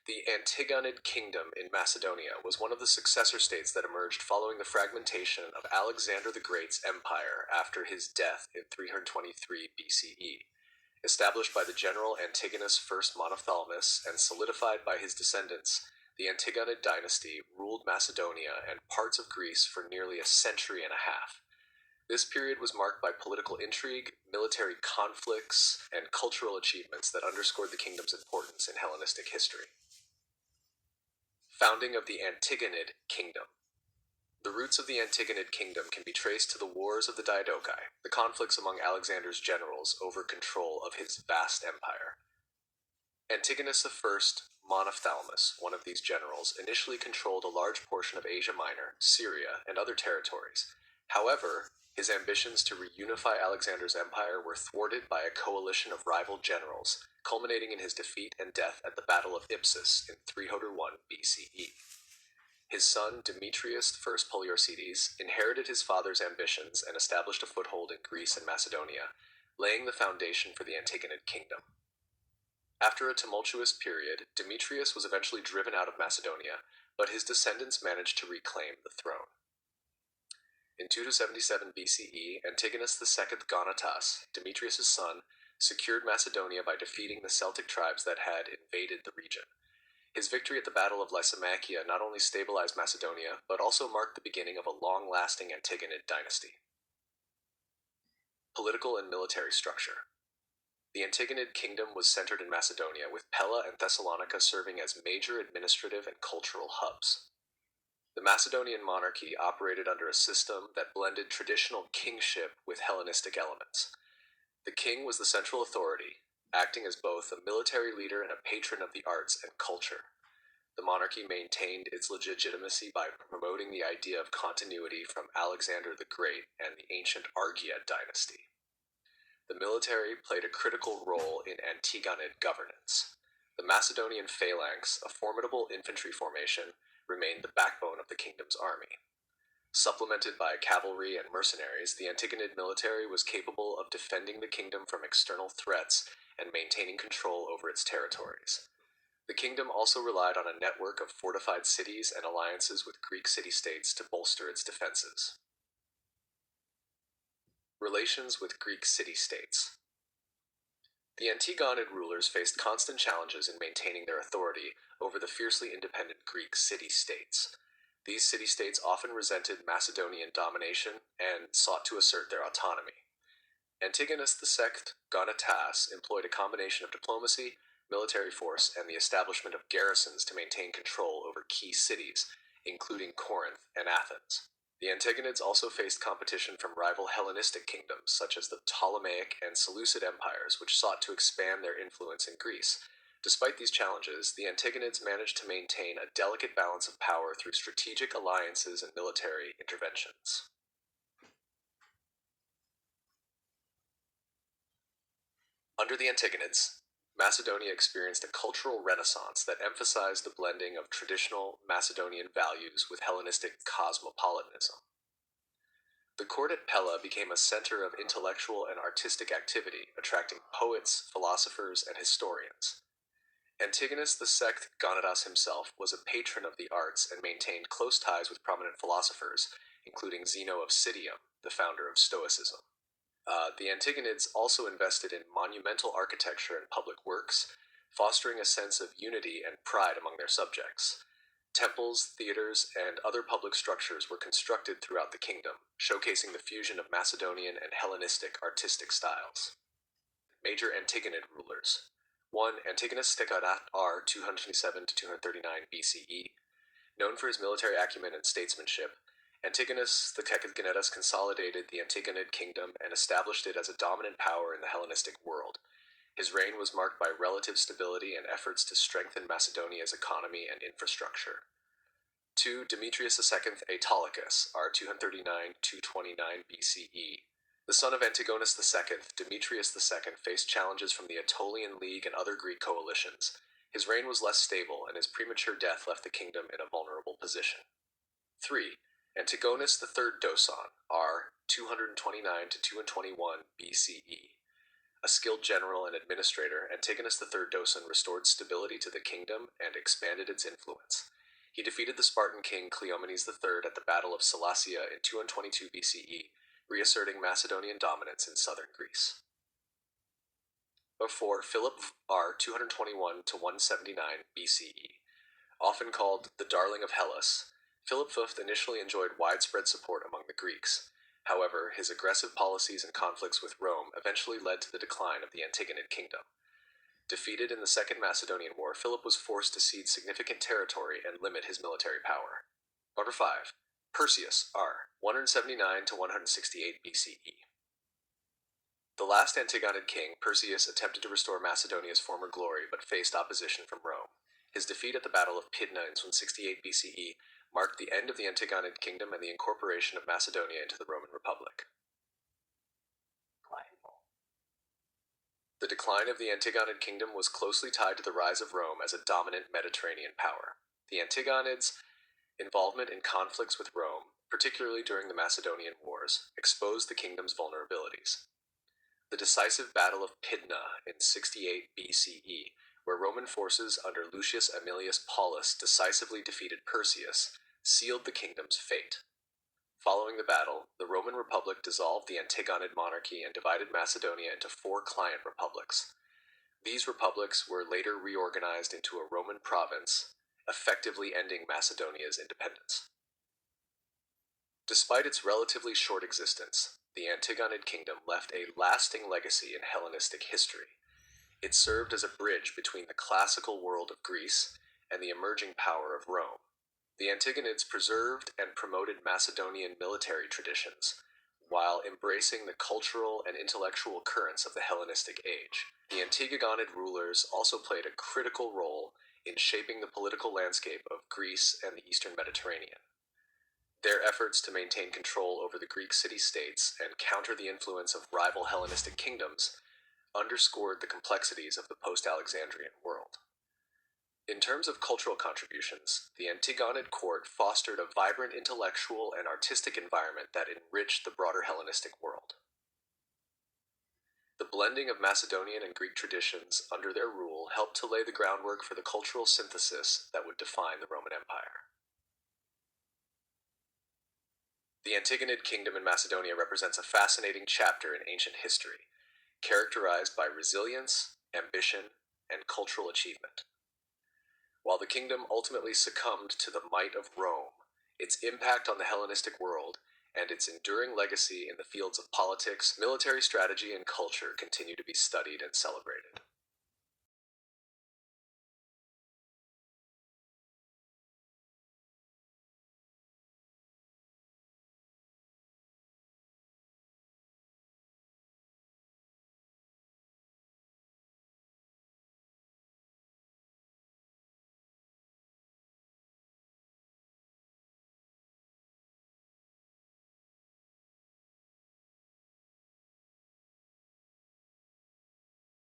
The Antigonid kingdom in Macedonia was one of the successor states that emerged following the fragmentation of Alexander the Great's empire after his death in 323 BCE. Established by the general Antigonus I Monophthalmus and solidified by his descendants, the Antigonid dynasty ruled Macedonia and parts of Greece for nearly a century and a half. This period was marked by political intrigue, military conflicts, and cultural achievements that underscored the kingdom's importance in Hellenistic history. Founding of the Antigonid Kingdom. The roots of the Antigonid kingdom can be traced to the Wars of the Diadochi, the conflicts among Alexander's generals over control of his vast empire. Antigonus I Monophthalmus, one of these generals, initially controlled a large portion of Asia Minor, Syria, and other territories. However, his ambitions to reunify Alexander's empire were thwarted by a coalition of rival generals, culminating in his defeat and death at the Battle of Ipsus in 301 BCE. His son, Demetrius I Poliorcetes, inherited his father's ambitions and established a foothold in Greece and Macedonia, laying the foundation for the Antigonid kingdom. After a tumultuous period, Demetrius was eventually driven out of Macedonia, but his descendants managed to reclaim the throne. In 277 BCE, Antigonus II Gonatas, Demetrius' son, secured Macedonia by defeating the Celtic tribes that had invaded the region. His victory at the Battle of Lysimachia not only stabilized Macedonia, but also marked the beginning of a long-lasting Antigonid dynasty. Political and military structure. The Antigonid kingdom was centered in Macedonia, with Pella and Thessalonica serving as major administrative and cultural hubs. The Macedonian monarchy operated under a system that blended traditional kingship with Hellenistic elements. The king was the central authority, acting as both a military leader and a patron of the arts and culture. The monarchy maintained its legitimacy by promoting the idea of continuity from Alexander the Great and the ancient Argead dynasty. The military played a critical role in Antigonid governance. The Macedonian phalanx, a formidable infantry formation, remained the backbone of the kingdom's army. Supplemented by cavalry and mercenaries, the Antigonid military was capable of defending the kingdom from external threats and maintaining control over its territories. The kingdom also relied on a network of fortified cities and alliances with Greek city-states to bolster its defenses. Relations with Greek city-states. The Antigonid rulers faced constant challenges in maintaining their authority over the fiercely independent Greek city-states. These city-states often resented Macedonian domination and sought to assert their autonomy. Antigonus II Gonatas employed a combination of diplomacy, military force, and the establishment of garrisons to maintain control over key cities, including Corinth and Athens. The Antigonids also faced competition from rival Hellenistic kingdoms, such as the Ptolemaic and Seleucid empires, which sought to expand their influence in Greece. Despite these challenges, the Antigonids managed to maintain a delicate balance of power through strategic alliances and military interventions. Under the Antigonids, Macedonia experienced a cultural renaissance that emphasized the blending of traditional Macedonian values with Hellenistic cosmopolitanism. The court at Pella became a center of intellectual and artistic activity, attracting poets, philosophers, and historians. Antigonus II Gonatas himself was a patron of the arts and maintained close ties with prominent philosophers, including Zeno of Citium, the founder of Stoicism. The Antigonids also invested in monumental architecture and public works, fostering a sense of unity and pride among their subjects. Temples, theaters, and other public structures were constructed throughout the kingdom, showcasing the fusion of Macedonian and Hellenistic artistic styles. Major Antigonid rulers. 1. Antigonus Steganat R. 227–239 BCE. Known for his military acumen and statesmanship, Antigonus the Tetragonidas consolidated the Antigonid kingdom and established it as a dominant power in the Hellenistic world. His reign was marked by relative stability and efforts to strengthen Macedonia's economy and infrastructure. 2. Demetrius II Autolycus, R. 239–229 BCE. The son of Antigonus II, Demetrius II faced challenges from the Aetolian League and other Greek coalitions. His reign was less stable, and his premature death left the kingdom in a vulnerable position. 3. Antigonus III Doson, R. 229–221 BCE. A skilled general and administrator, Antigonus III Doson restored stability to the kingdom and expanded its influence. He defeated the Spartan king Cleomenes III at the Battle of Salacia in 222 BCE, reasserting Macedonian dominance in southern Greece. 4. Philip R. 221 to 179 BCE. Often called the Darling of Hellas, Philip V initially enjoyed widespread support among the Greeks. However, his aggressive policies and conflicts with Rome eventually led to the decline of the Antigonid kingdom. Defeated in the Second Macedonian War, Philip was forced to cede significant territory and limit his military power. 5. Perseus R. 179 to 168 BCE. The last Antigonid king, Perseus, attempted to restore Macedonia's former glory but faced opposition from Rome. His defeat at the Battle of Pydna in 168 BCE marked the end of the Antigonid kingdom and the incorporation of Macedonia into the Roman Republic. The decline of the Antigonid kingdom was closely tied to the rise of Rome as a dominant Mediterranean power. The Antigonids' involvement in conflicts with Rome, particularly during the Macedonian Wars, exposed the kingdom's vulnerabilities. The decisive Battle of Pydna in 68 BCE, where Roman forces under Lucius Aemilius Paulus decisively defeated Perseus, sealed the kingdom's fate. Following the battle, the Roman Republic dissolved the Antigonid monarchy and divided Macedonia into 4 client republics. These republics were later reorganized into a Roman province, effectively ending Macedonia's independence. Despite its relatively short existence, the Antigonid kingdom left a lasting legacy in Hellenistic history. It served as a bridge between the classical world of Greece and the emerging power of Rome. The Antigonids preserved and promoted Macedonian military traditions, while embracing the cultural and intellectual currents of the Hellenistic age. The Antigonid rulers also played a critical role in shaping the political landscape of Greece and the Eastern Mediterranean. Their efforts to maintain control over the Greek city-states and counter the influence of rival Hellenistic kingdoms underscored the complexities of the post-Alexandrian world. In terms of cultural contributions, the Antigonid court fostered a vibrant intellectual and artistic environment that enriched the broader Hellenistic world. The blending of Macedonian and Greek traditions under their rule helped to lay the groundwork for the cultural synthesis that would define the Roman Empire. The Antigonid kingdom in Macedonia represents a fascinating chapter in ancient history, characterized by resilience, ambition, and cultural achievement. While the kingdom ultimately succumbed to the might of Rome, its impact on the Hellenistic world and its enduring legacy in the fields of politics, military strategy, and culture continue to be studied and celebrated.